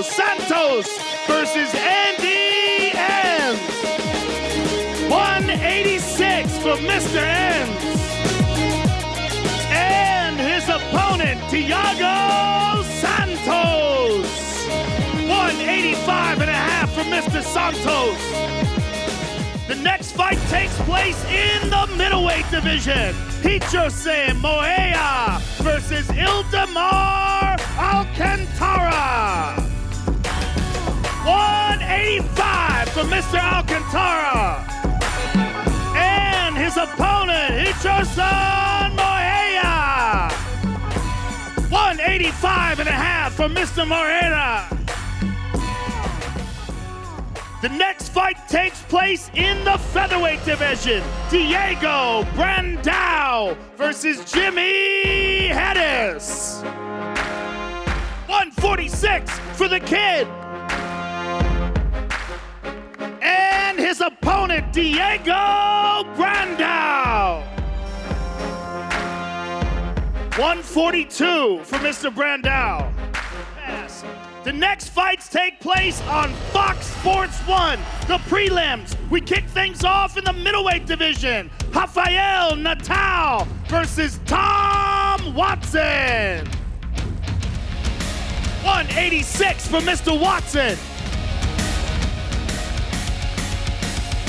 Santos versus Andy Enns. 186 for Mr. Enns. And his opponent, Thiago Santos. 185 and a half for Mr. Santos. The next fight takes place in the middleweight division. Jose Moya versus Ildemar Alcantara. 185 for Mr. Alcantara. And his opponent, Jose Moya. 185 and a half for Mr. Moya. The next fight takes place in the featherweight division. Diego Brandao versus Jimmy Hedis. 146 for the kid. And his opponent, Diego Brandao. 142 for Mr. Brandao. The next fights take place on Fox Sports 1, the prelims. We kick things off in the middleweight division. Rafael Natal versus Tom Watson. 186 for Mr. Watson.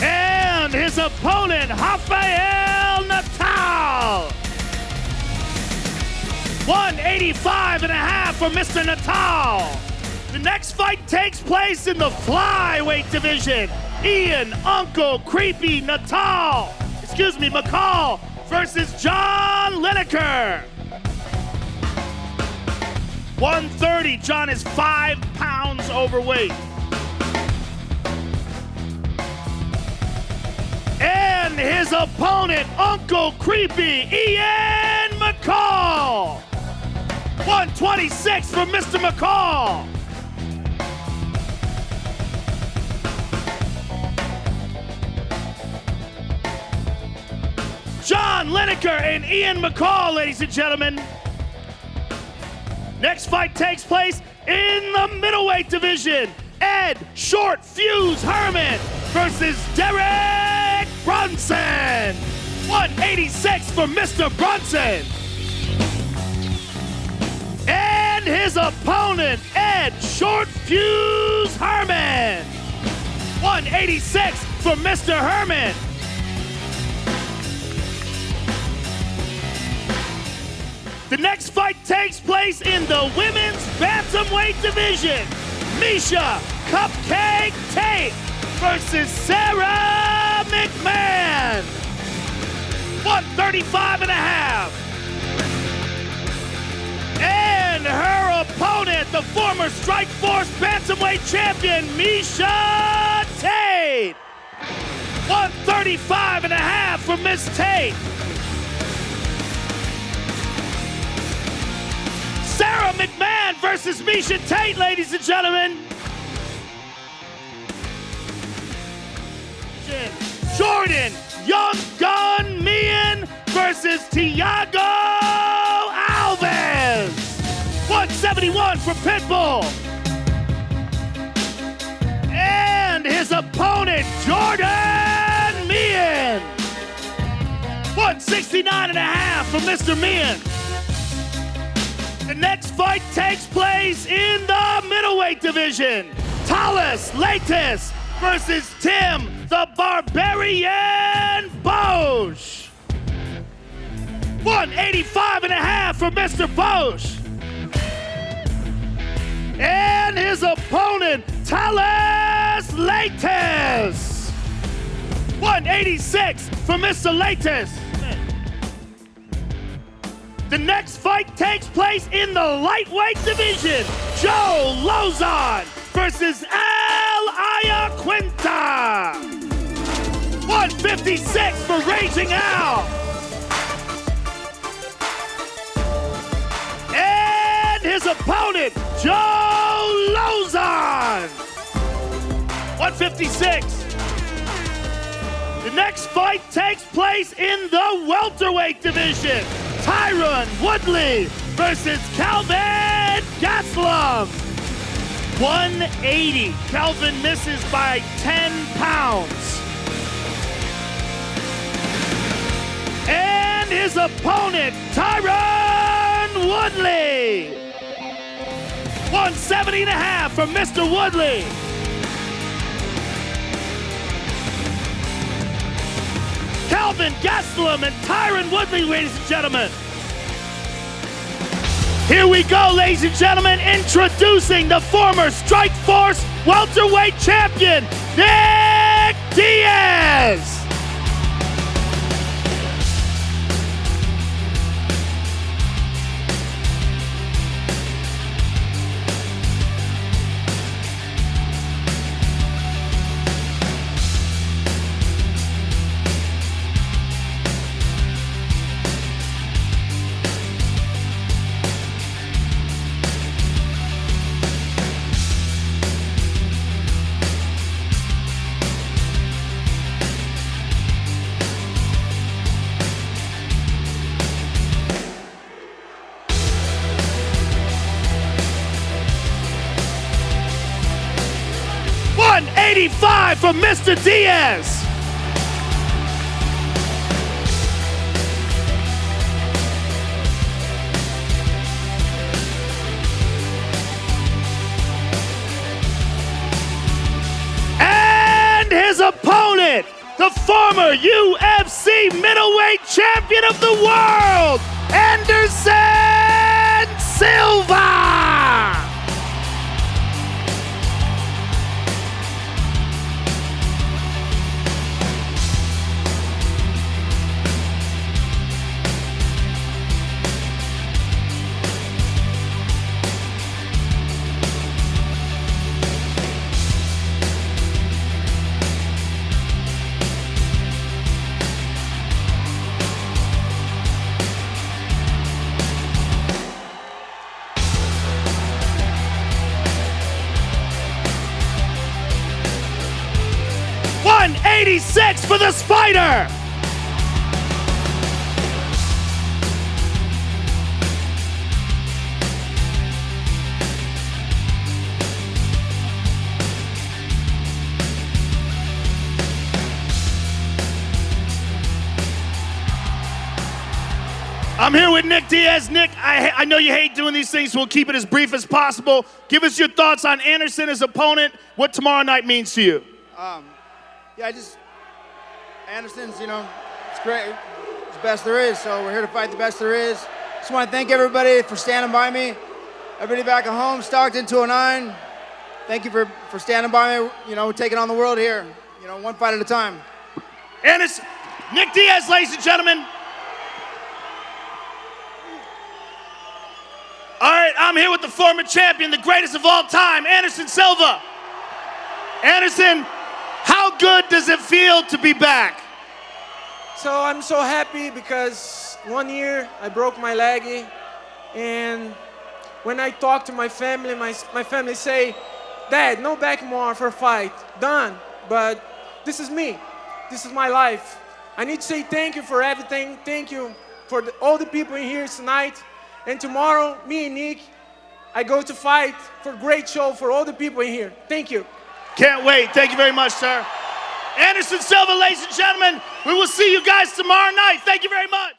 And his opponent, Rafael Natal. 185 and a half for Mr. Natal. The next fight takes place in the flyweight division. Ian Uncle Creepy McCall versus John Lineker. 130, John is 5 pounds overweight. And his opponent, Uncle Creepy, Ian McCall. 126 for Mr. McCall. John Lineker and Ian McCall, ladies and gentlemen. Next fight takes place in the middleweight division. Ed Short Fuse Herman versus Derek Brunson. 186 for Mr. Brunson. And his opponent, Ed Short Fuse Herman. 186 for Mr. Herman. The next fight takes place in the women's bantamweight division. Miesha Cupcake Tate versus Sara McMann. 135 and a half. And her opponent, the former Strikeforce bantamweight champion, Miesha Tate. 135 and a half for Miss Tate. Sara McMann versus Miesha Tate, ladies and gentlemen. Jordan Young Gun Meehan versus Thiago Alves. 171 for Pitbull. And his opponent, Jordan Meehan. 169 and a half for Mr. Meehan. The next fight takes place in the middleweight division. Talis Latis versus Tim the Barbarian Bosch. 185 and a half for Mr. Bosch. And his opponent, Talis Latis. 186 for Mr. Latis. The next fight takes place in the lightweight division. Joe Lauzon versus Iaquinta. 156 for Raging Al. And his opponent, Joe Lauzon. 156. The next fight takes place in the welterweight division. Tyron Woodley versus Calvin Gastelum. 180. Calvin misses by 10 pounds. And his opponent, Tyron Woodley. 170.5 from Mr. Woodley. Calvin Gastelum and Tyron Woodley, ladies and gentlemen. Here we go, ladies and gentlemen, introducing the former Strikeforce welterweight champion, Nick Diaz. $185 from Mr. Diaz. And his opponent, the former UFC middleweight champion of the world, Anderson Silva. $186 for the Spider. I'm here with Nick Diaz. Nick, I know you hate doing these things, so we'll keep it as brief as possible. Give us your thoughts on Anderson, his opponent, what tomorrow night means to you. Yeah, Anderson's, it's great. It's the best there is, so we're here to fight the best there is. Just want to thank everybody for standing by me. Everybody back at home, Stockton 209. Thank you for standing by me, taking on the world here, one fight at a time. Anderson, Nick Diaz, ladies and gentlemen. All right, I'm here with the former champion, the greatest of all time, Anderson Silva. Anderson, how good does it feel to be back? So I'm so happy because 1 year I broke my leg, and when I talk to my family, my family say, "Dad, no back more for fight, done." But this is me, this is my life. I need to say thank you for everything. Thank you for all the people in here tonight. And tomorrow, me and Nick, I go to fight for a great show for all the people in here. Thank you. Can't wait. Thank you very much, sir. Anderson Silva, ladies and gentlemen. We will see you guys tomorrow night. Thank you very much.